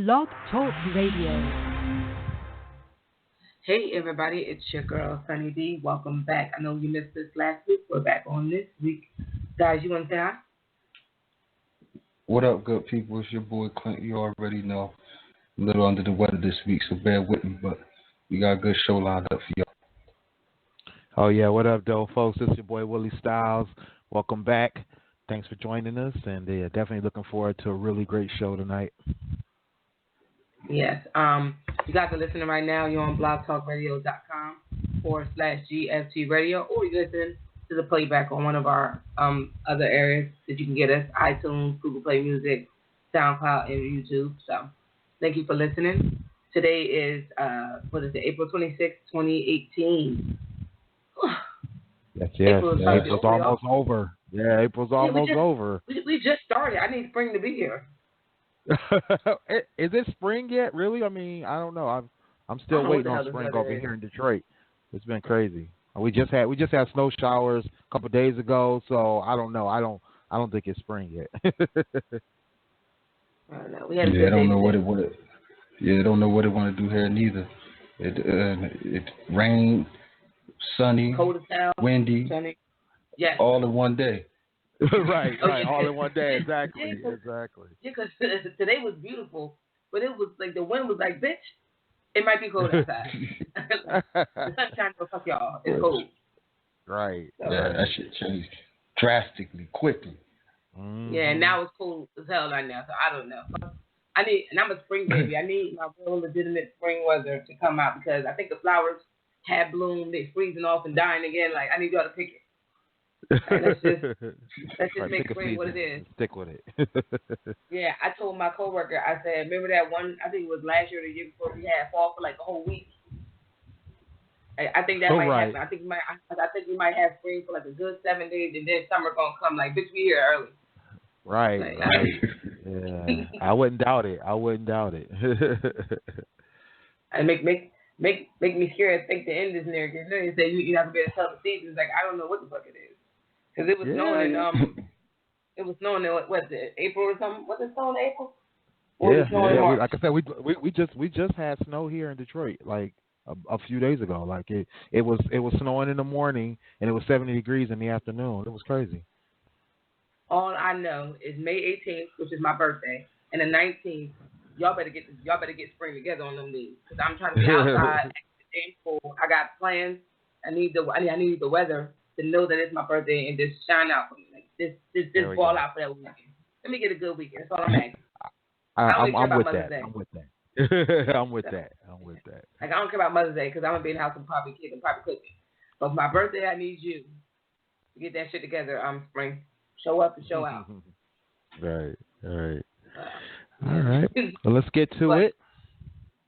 Blog Talk Radio. Hey everybody, it's your girl Sunny D. Welcome back. I know you missed this last week. We're back on this week. Guys, you want to say hi? What up, good people? It's your boy Clint. You already know. A little under the weather this week, so bear with me, but we got a good show lined up for y'all. Oh, yeah. What up, though, folks? It's your boy Willie Styles. Welcome back. Thanks for joining us, and definitely looking forward to a really great show tonight. Yes. You guys are listening right now. You're on blogtalkradio.com/GFT radio, or you listen to the playback on one of our other areas that you can get us: iTunes, Google Play Music, SoundCloud, and YouTube. So thank you for listening. Today is, April 26th, 2018. Yes. April's almost over. Yeah, April's almost over. We just started. I need spring to be here. Is it spring yet? Really? I mean, I don't know. I'm still waiting on spring over here in Detroit. It's been crazy. We just had snow showers a couple of days ago, so I don't know. I don't think it's spring yet. I don't know. I don't know what it would. Yeah, I don't know what it want to do here neither. It rained, sunny, cold as hell, windy, sunny. Yes. All in one day. right, all in one day, exactly. Yeah, because today was beautiful, but it was like the wind was like, bitch, it might be cold outside. The sunshine will fuck y'all. It's cold. Right. So, yeah, that shit changed drastically, quickly. Mm-hmm. Yeah, and now it's cold as hell right now, so I don't know. And I'm a spring baby. I need my real legitimate spring weather to come out because I think the flowers have bloomed, they're freezing off and dying again. Like, I need y'all to pick it. Right, let's just make spring what it is. Stick with it. Yeah, I told my coworker, I said, remember that one, I think it was last year or the year before, we had fall for like a whole week. I think that might happen. I think we might have spring for like a good 7 days, and then summer gonna come. Like, bitch, we here early. Right. Like, Yeah, I wouldn't doubt it. And make me scared. Think the end is near. Because then you say you're not gonna be able to tell the seasons. Like, I don't know what the fuck it is. Because it was snowing in it was snowing in April or something. Was it snowing in April? Like I said, we just had snow here in Detroit like a few days ago. Like it was snowing in the morning and it was 70 degrees in the afternoon. It was crazy. All I know is May 18th, which is my birthday, and the 19th. Y'all better get spring together on them days because I'm trying to be outside. I got plans. I need the weather to know that it's my birthday and just shine out for me. Like just ball out for that weekend. Let me get a good weekend. That's all I'm asking. I'm with that. I'm with that. Like, I don't care about Mother's Day because I'm gonna be in the house and probably cooking. But for my birthday, I need you to get that shit together. Spring, show up and show out. Right. All right. Well, let's get to it.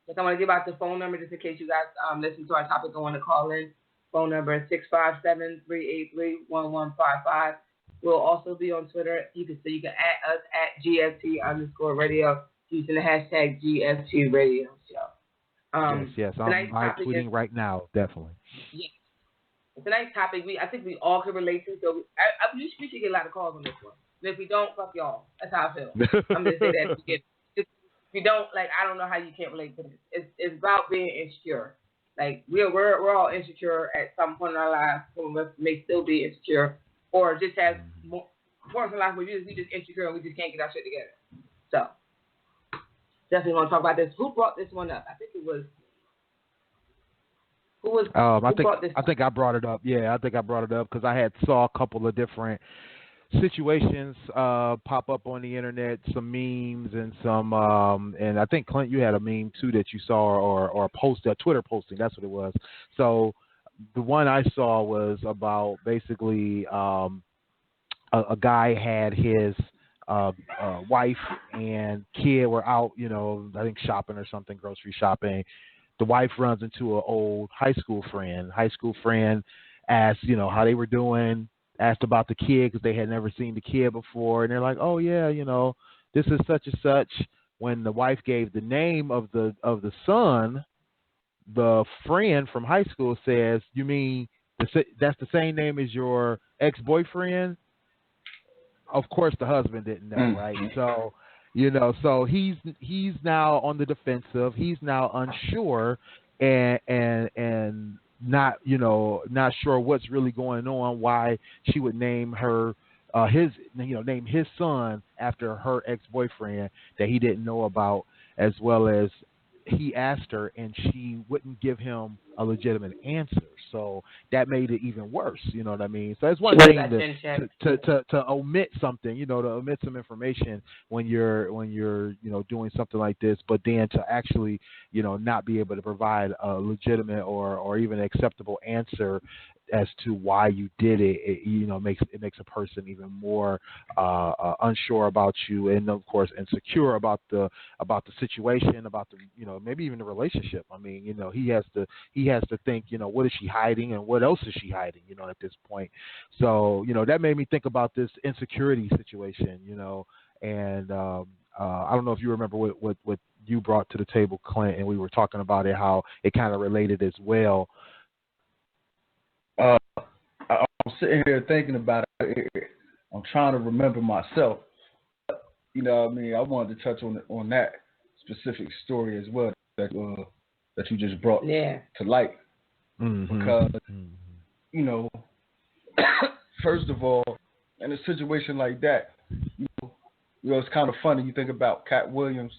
Just I want to give out the phone number just in case you guys listen to our topic and want to call in. Phone number is 657-383-1155. We'll also be on Twitter. You can add us at GFT_radio using the hashtag GFT Radio Show. Yes. I'm tweeting right now, definitely. Yes. Tonight's topic, I think we all can relate to. So we should get a lot of calls on this one. And if we don't, fuck y'all. That's how I feel. I'm going to say that. If you don't, like, I don't know how you can't relate to this. It's about being insecure. Like, we're all insecure at some point in our lives. Some of us may still be insecure, or just have more points in life where we just insecure and we just can't get our shit together. So, definitely want to talk about this. Who brought this one up? I think it was. Who brought this? I think I brought it up. Yeah, I think I brought it up because I saw a couple of different situations pop up on the internet, some memes and some and I think Clint, you had a meme too that you saw or a post, a Twitter posting, that's what it was. So the one I saw was about basically a guy had his wife and kid were out, I think shopping or something, grocery shopping. The wife runs into an old high school friend. High school friend asked, how they were doing, asked about the kid because they had never seen the kid before. And they're like, oh, yeah, this is such and such. When the wife gave the name of the son, the friend from high school says, you mean that's the same name as your ex-boyfriend? Of course, the husband didn't know, right? So So he's now on the defensive. He's now unsure and not sure what's really going on. Why she would name name his son after her ex-boyfriend that he didn't know about, as well as he asked her and she wouldn't give him a legitimate answer. So that made it even worse. You know what I mean? So it's one thing to omit something, to omit some information when you're doing something like this, but then to actually, not be able to provide a legitimate or even acceptable answer as to why you did it, it makes a person even more unsure about you, and of course insecure about the situation, about the maybe even the relationship. I mean, he has to think, what is she hiding and what else is she hiding, at this point. So that made me think about this insecurity situation, and I don't know if you remember what you brought to the table, Clint, and we were talking about it, how it kind of related as well. I'm sitting here thinking about it. I'm trying to remember myself. You know what I mean? I wanted to touch on that specific story as well that you just brought to light. Mm-hmm. Because, first of all, in a situation like that, it's kind of funny. You think about Cat Williams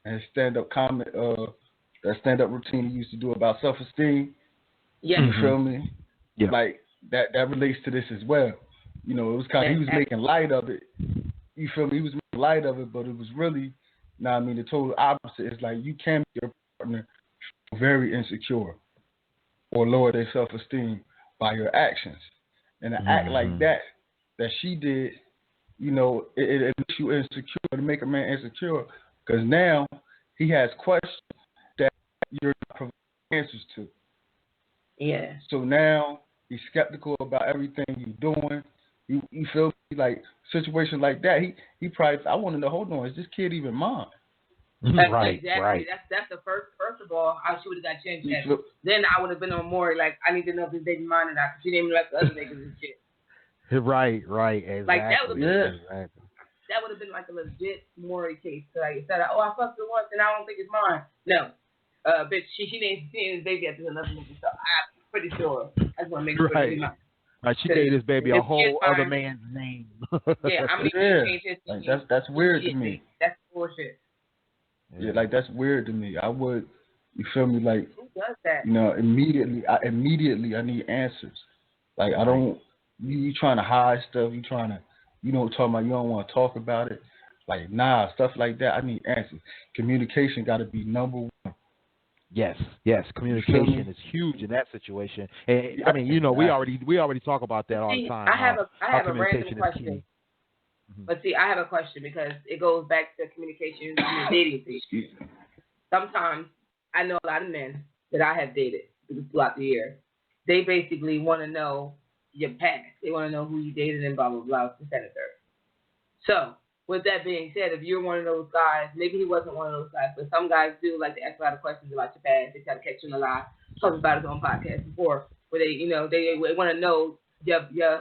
and his stand-up comment, that stand-up routine he used to do about self-esteem. Yeah. You feel me? Yeah. Like, that relates to this as well. It was kind of, he was making light of it. You feel me? He was making light of it, but it was really, the total opposite. It's like you can make your partner very insecure or lower their self-esteem by your actions. And an act like that she did, it makes you insecure, to make a man insecure, because now he has questions that you're not providing answers to. Yeah. So now he's skeptical about everything you're doing. You feel me? Like, situation like that, he probably, I want to know, hold on, is this kid even mine? Right, exactly. Right. That's the first of all, she would have got changed that. Then I would have been on more like, I need to know if this baby mine or not, because she named me like the other niggas and shit. Right, exactly. Like that would have been, exactly. That would have been like a legit Maury case. Like, instead of, I fucked her once and I don't think it's mine. No. Bitch, she named his baby after another nigga, so I'm pretty sure. I just want to make sure it's mine. Right, she gave this baby a whole other man's name. Yeah, I mean, change his like, that's weird to me. That's bullshit. Yeah, like, that's weird to me. I would, you feel me? Like, who does that? Immediately I need answers. Like, I don't, you trying to hide stuff. You talking about you don't want to talk about it. Like, stuff like that. I need answers. Communication got to be number one. Yes. Communication is huge in that situation. And, I mean, we already talk about that all the time. I have a random question. But see, I have a question because it goes back to communication and dating thing. Sometimes I know a lot of men that I have dated throughout the year. They basically want to know your past. They want to know who you dated and blah, blah, blah, this, that, and the third. So, with that being said, if you're one of those guys, maybe he wasn't one of those guys, but some guys do like to ask a lot of questions about your past. They try to catch you in a lie. Talked about it on podcasts before, where they want to know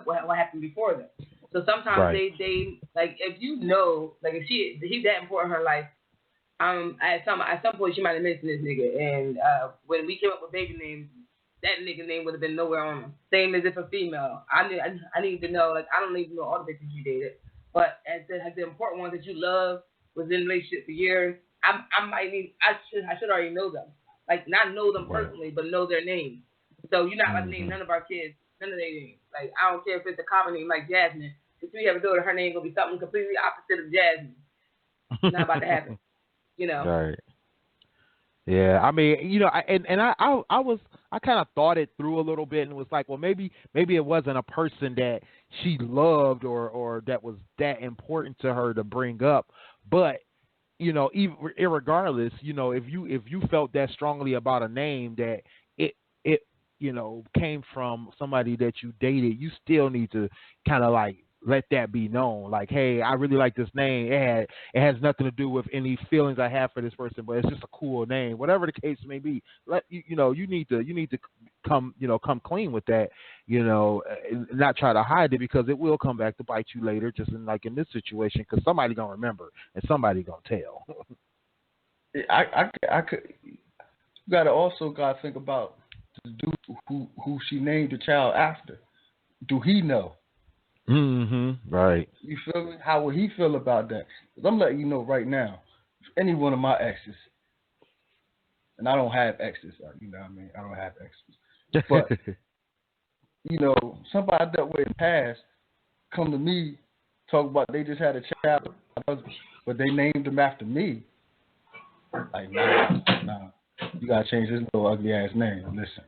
what happened before them. So sometimes they like, if if he's that important in her life, at some point she might have mentioned this nigga, and when we came up with baby names, that nigga name would have been nowhere on them. Same as if a female. I need to know, like, I don't even know all the bitches you dated. But as the important ones that you love, was in a relationship for years, I should already know them. Like, not know them personally, but know their names. So you're not about to name none of our kids, none of their names. Like, I don't care if it's a common name like Jasmine. If we have a daughter, her name gonna be something completely opposite of Jasmine. It's not about to happen. Right. Yeah, I mean, I kind of thought it through a little bit and was like, well, maybe it wasn't a person that she loved or that was that important to her to bring up. But even irregardless, if you felt that strongly about a name that it came from somebody that you dated, you still need to kind of like let that be known. Like, hey, I really like this name. It has nothing to do with any feelings I have for this person, but it's just a cool name. Whatever the case may be, you need to come clean with that, and not try to hide it, because it will come back to bite you later. Just in this situation, because somebody gonna remember and somebody gonna tell. I could. You gotta think about the dude who she named the child after. Do he know? Mm-hmm. Right. You feel me? How would he feel about that? Because I'm letting you know right now, if any one of my exes, and I don't have exes, you know what I mean? I don't have exes. But, somebody I dealt with in the past come to me, talk about they just had a child, but they named him after me. Like, nah. You got to change this little ugly-ass name. Listen.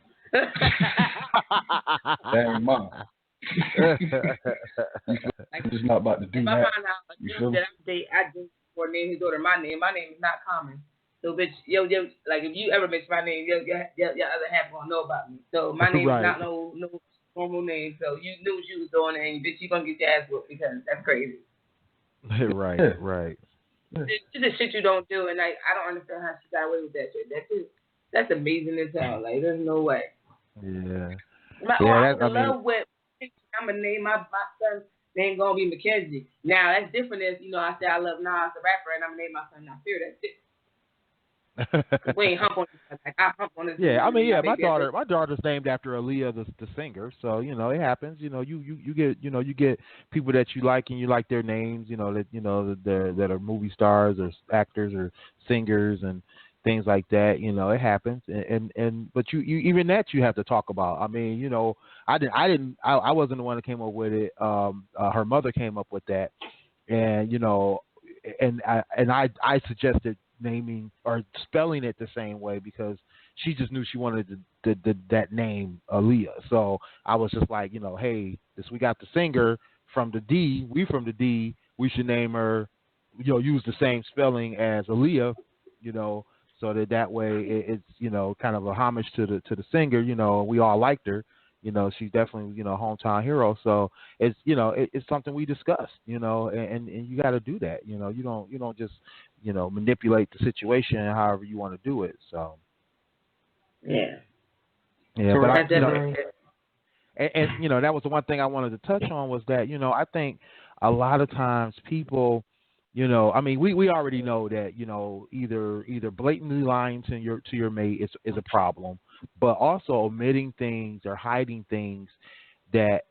That ain't mine. I'm just not about to do that. If I find out a dude that I date for name his daughter my name is not common. So bitch, yo, like if you ever mention my name, your other half gonna know about me. So my name right. is not no normal name. So you knew what you was doing, and bitch, you gonna get your ass whooped because that's crazy. Right. It's just shit you don't do, and like I don't understand how she got away with that shit. That's amazing as hell. Like there's no way. Yeah. I'm gonna name my son's name gonna be Mackenzie. Now that's different as I say I love Nas the rapper and I'm gonna name my son Nasir. That's it. We ain't hump on this. Like I hump on this. Yeah, I mean, my daughter's named after Aaliyah, the singer. So it happens. You get people that you like and you like their names. That are movie stars or actors or singers and things like that. It happens. But you even that you have to talk about. I mean, I wasn't the one that came up with it. Her mother came up with that, and I suggested naming or spelling it the same way because she just knew she wanted that name Aaliyah. So I was just like, hey, we got the singer from the D. We from the D. We should name her. Use the same spelling as Aaliyah. So that way it's kind of a homage to the singer. We all liked her. She's definitely hometown hero. So it's it's something we discussed. And you got to do that. You don't just manipulate the situation however you want to do it. So yeah. But that was the one thing I wanted to touch on was that I think a lot of times people. I mean, we already know that either blatantly lying to your mate is a problem, but also omitting things or hiding things that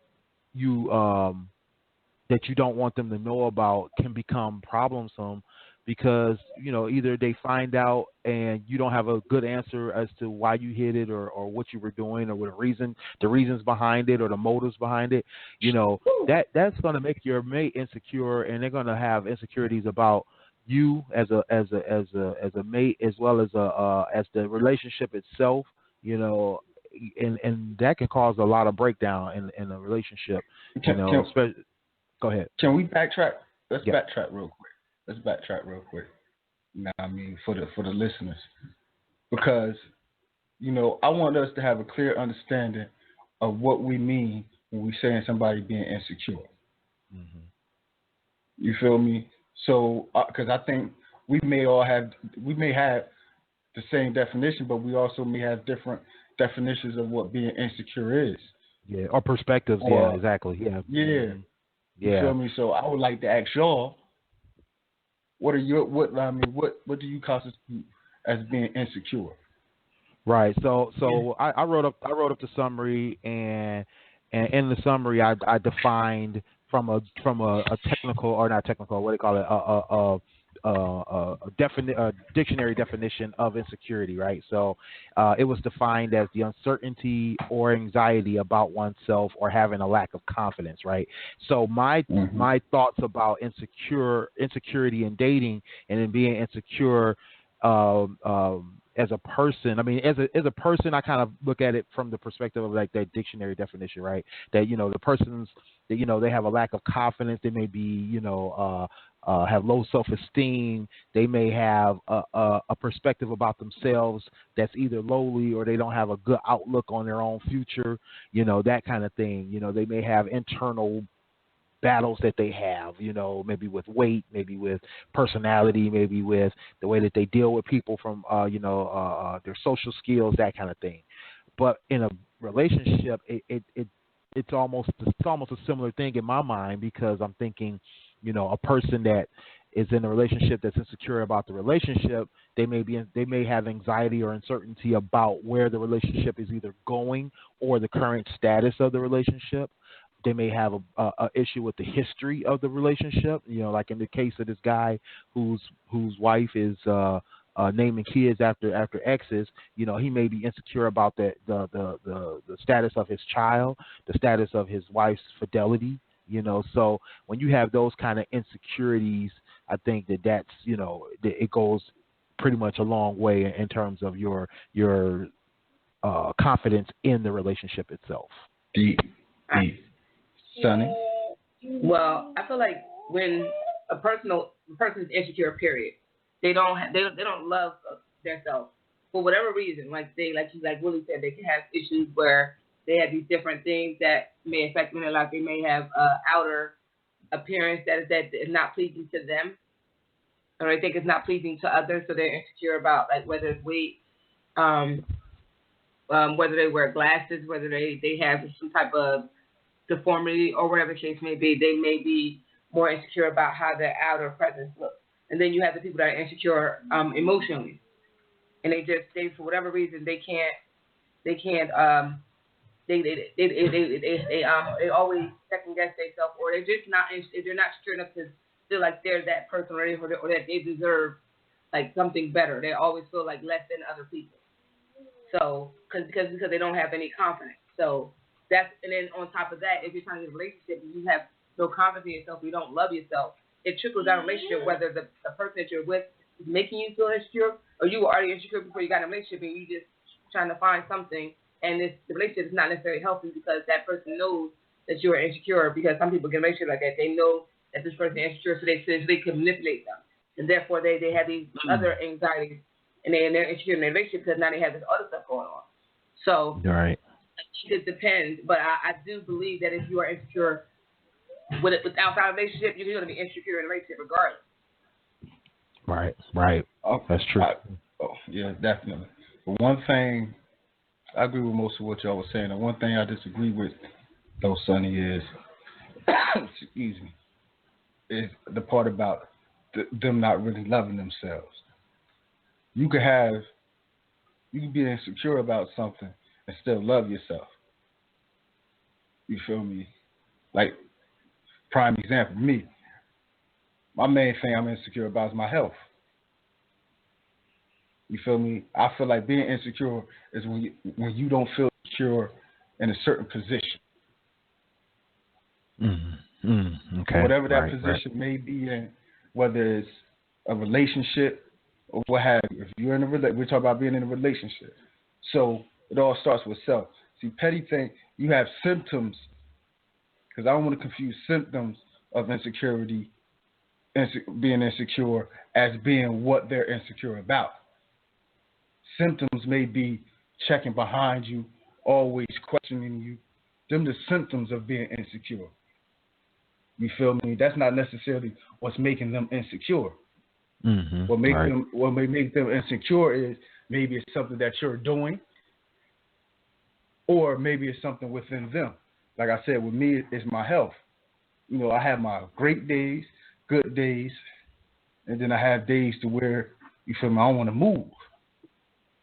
you don't want them to know about can become problemsome because either they find out and you don't have a good answer as to why you hid it or what you were doing or what the reasons behind it or the motives behind it. That's going to make your mate insecure, and they're going to have insecurities about you as a mate as well as the relationship itself. And that can cause a lot of breakdown in a relationship. Go ahead. Can we backtrack? Let's backtrack real quick. I mean, for the listeners, because I want us to have a clear understanding of what we mean when we saying somebody being insecure. Mm-hmm. You feel me? So, because I think we may have the same definition, but we also may have different definitions of what being insecure is. Yeah, or perspectives. Yeah, exactly. Yeah. Yeah. Mm-hmm. You feel me? So I would like to ask y'all, what do you constitute as being insecure? Right. So I wrote up the summary, and in the summary I defined from a technical or not technical, what do you call it, a dictionary definition of insecurity, right? So it was defined as the uncertainty or anxiety about oneself or having a lack of confidence, right? So my thoughts about insecurity in dating and in being insecure as a person, I mean, as a person, I kind of look at it from the perspective of like that dictionary definition, right? That the person's, they have a lack of confidence. They may be, have low self-esteem. They may have a perspective about themselves that's either lowly or they don't have a good outlook on their own future. That kind of thing. They may have internal battles that they have, maybe with weight, maybe with personality, maybe with the way that they deal with people from, their social skills, that kind of thing. But in a relationship, it's almost a similar thing in my mind, because I'm thinking, a person that is in a relationship that's insecure about the relationship, they may have anxiety or uncertainty about where the relationship is either going or the current status of the relationship. They may have a issue with the history of the relationship. Like in the case of this guy whose wife is naming kids after exes. He may be insecure about the status of his child, the status of his wife's fidelity. So when you have those kind of insecurities, I think that's it goes pretty much a long way in terms of your confidence in the relationship itself. Deep. Sonny? Well, I feel like when a person's insecure, period, they don't love themselves for whatever reason. Like Willie said, they can have issues where they have these different things that may affect them in their life. They may have outer appearance that is not pleasing to them, or they think it's not pleasing to others, so they're insecure about like whether it's weight, whether they wear glasses, whether they have some type of deformity or whatever the case may be. They may be more insecure about how their outer presence looks. And then you have the people that are insecure emotionally, and they for whatever reason they always second guess themselves, or they're not secure enough to feel like they're that person, or that they deserve like something better. They always feel like less than other people. So because they don't have any confidence. So and then on top of that, if you're trying to get a relationship and you have no confidence in yourself, you don't love yourself, it trickles down a relationship, whether the person that you're with is making you feel insecure, or you were already insecure before you got in a relationship and you just trying to find something, and the relationship is not necessarily healthy because that person knows that you are insecure, because some people get in a relationship like that. They know that this person is insecure, so they can manipulate them. And therefore they have these other anxieties, and they're insecure in their relationship because now they have this other stuff going on. So right. It depends, but I do believe that if you are insecure without a relationship, you're going to be insecure in a relationship regardless. Right. Oh, that's true. Yeah, definitely. But one thing, I agree with most of what y'all was saying. And one thing I disagree with, though, Sonny, is, excuse me, is the part about them not really loving themselves. You could be insecure about something and still love yourself. You feel me? Like, prime example, me. My main thing I'm insecure about is my health. You feel me? I feel like being insecure is when you don't feel secure in a certain position. Okay. Whatever that position may be in, whether it's a relationship or what have you. If you're in we're talking about being in a relationship. So it all starts with self. See, petty thing, you have symptoms, because I don't want to confuse symptoms of insecurity, being insecure, as being what they're insecure about. Symptoms may be checking behind you, always questioning you. Them the symptoms of being insecure. You feel me? That's not necessarily what's making them insecure. Mm-hmm. What may make them insecure is maybe it's something that you're doing, or maybe it's something within them. Like I said, with me, it's my health. I have my great days, good days, and then I have days to where, you feel me, I don't want to move.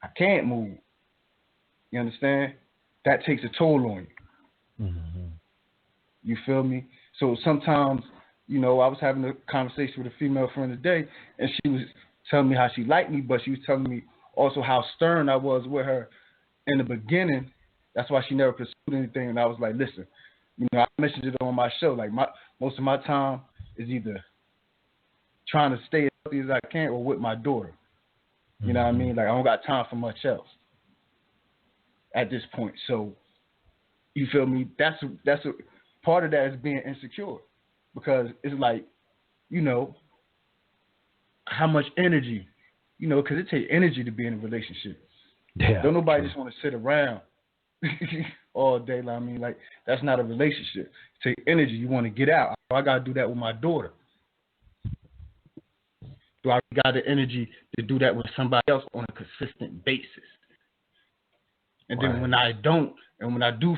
I can't move. You understand? That takes a toll on you. Mm-hmm. You feel me? So sometimes, I was having a conversation with a female friend today, and she was telling me how she liked me, but she was telling me also how stern I was with her in the beginning. That's why she never pursued anything. And I was like, listen, I mentioned it on my show. Like, most of my time is either trying to stay as healthy as I can or with my daughter. You know what I mean? Like, I don't got time for much else at this point. So, you feel me? That's a part of that is being insecure, because it's like, how much energy, because it takes energy to be in a relationship. Yeah. Don't nobody just want to sit around. all day. I mean, like, that's not a relationship. Take energy. You want to get out. I got to do that with my daughter. Do I got the energy to do that with somebody else on a consistent basis? And then when I don't, and when I do,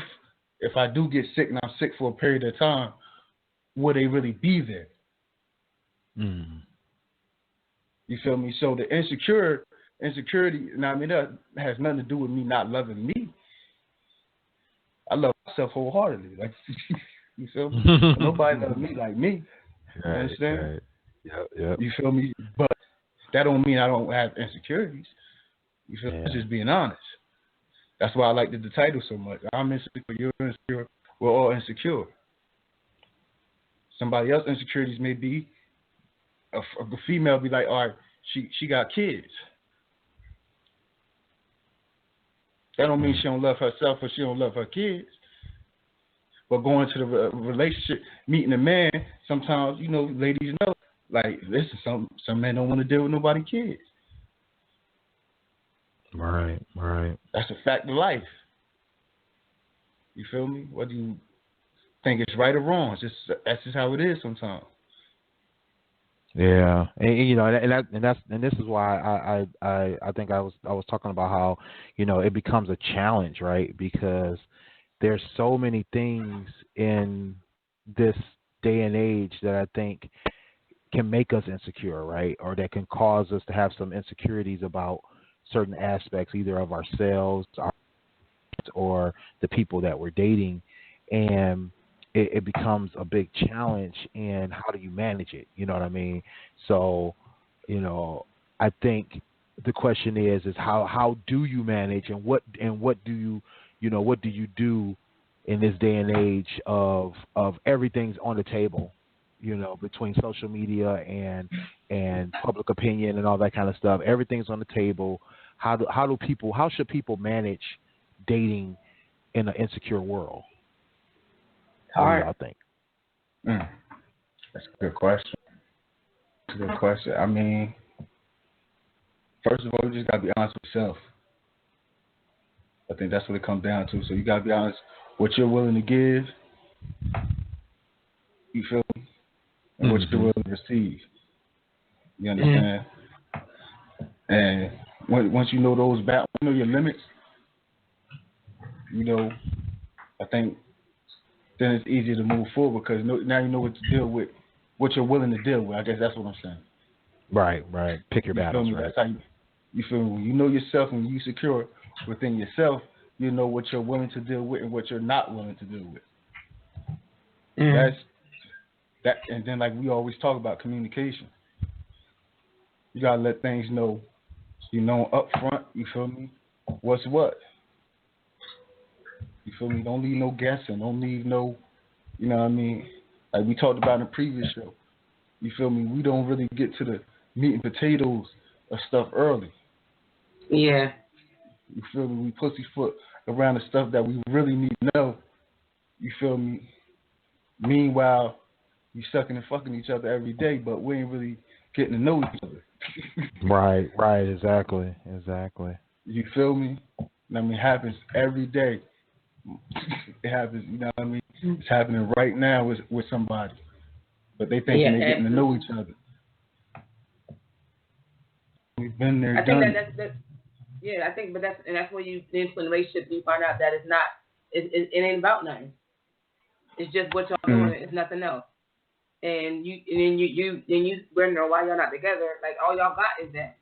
if I do get sick and I'm sick for a period of time, will they really be there? You feel me? So the insecurity, and I mean, that has nothing to do with me not loving me. I love myself wholeheartedly. Like, you feel me? Nobody loves me like me. You understand? Right. Yep. You feel me? But that don't mean I don't have insecurities. You feel me? It's just being honest. That's why I like the title so much. I'm insecure, you're insecure, we're all insecure. Somebody else's insecurities may be a female be like, all right, she got kids. That don't mean she don't love herself or she don't love her kids. But going to the relationship, meeting a man, sometimes, you know, ladies know, like, listen, some men don't want to deal with nobody's kids. Right. That's a fact of life. You feel me? Whether you think it's right or wrong, that's just how it is sometimes. Yeah, and you know, and this is why I think I was talking about how, you know, it becomes a challenge, right? Because there's so many things in this day and age that I think can make us insecure, right? Or that can cause us to have some insecurities about certain aspects, either of ourselves or the people that we're dating, and it becomes a big challenge. And how do you manage it? You know what I mean? So, you know, I think the question is how do you manage, and what do you do in this day and age of everything's on the table, you know, between social media and public opinion and all that kind of stuff. Everything's on the table. How should people manage dating in an insecure world? What do y'all think? That's a good question. I mean, first of all, you just gotta be honest with yourself. I think that's what it comes down to. So you gotta be honest what you're willing to give. You feel me? And what you're willing to receive. You understand? And once you know those you know your limits, you know, I think then it's easier to move forward because now you know what to deal with, what you're willing to deal with. I guess that's what I'm saying. Right. Pick your battles, right? That's how you feel me? When you know yourself and you secure within yourself, you know what you're willing to deal with and what you're not willing to deal with. That's that, and then like we always talk about communication. You gotta let things know, you know, up front. You feel me? What's what? You feel me? Don't leave no guessing. Don't leave no, you know what I mean? Like we talked about in the previous show. You feel me? We don't really get to the meat and potatoes of stuff early. Yeah. You feel me? We pussyfoot around the stuff that we really need to know. You feel me? Meanwhile, you sucking and fucking each other every day, but we ain't really getting to know each other. Right. Exactly. You feel me? I mean, it happens every day. It happens, you know what I mean? It's happening right now with somebody. But they think they're getting to know each other. We've been there, done it. Yeah, I think, but that's when you into a relationship, you find out that it's not, it ain't about nothing. It's just what y'all doing. It's nothing else. And you wondering why y'all not together. Like all y'all got is that.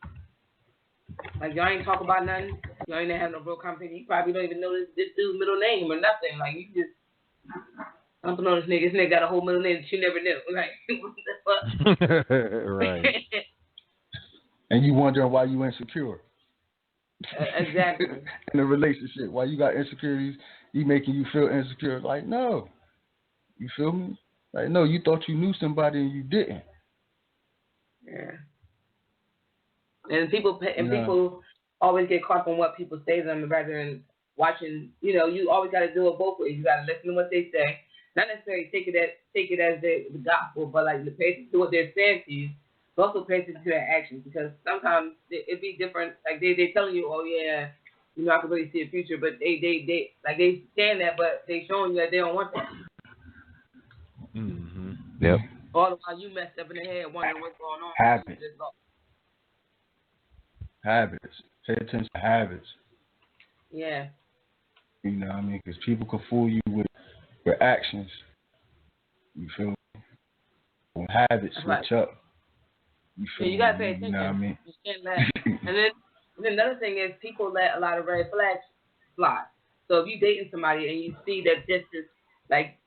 Like y'all ain't talk about nothing. Y'all ain't have no real conversation. You probably don't even know this dude's middle name or nothing. Like you just, I don't know this nigga. This nigga got a whole middle name that you never knew. Like what the fuck? Right. And you wondering why you insecure. Exactly. In a relationship, why you got insecurities, you making you feel insecure. Like, no. You feel me? Like, no, you thought you knew somebody and you didn't. Yeah. And people always get caught on what people say to them rather than watching. You know, you always got to do it both ways. You got to listen to what they say, not necessarily take it as the gospel, but like pay attention to what they're saying to you. But also pay attention to their actions because sometimes it be different. Like they telling you, oh yeah, You know, I can really see a future, but they stand that, but they showing you that they don't want that. Mm-hmm. Yep. All the while you messed up in the head, wondering what's going on. Habits. Pay attention to habits. Yeah. You know what I mean? Because people can fool you with actions. You feel me? When habits switch up. You feel you gotta me? pay attention. You know what I mean? You can't let. And then another thing is people let a lot of red flags fly. So if you dating somebody and you see that this is like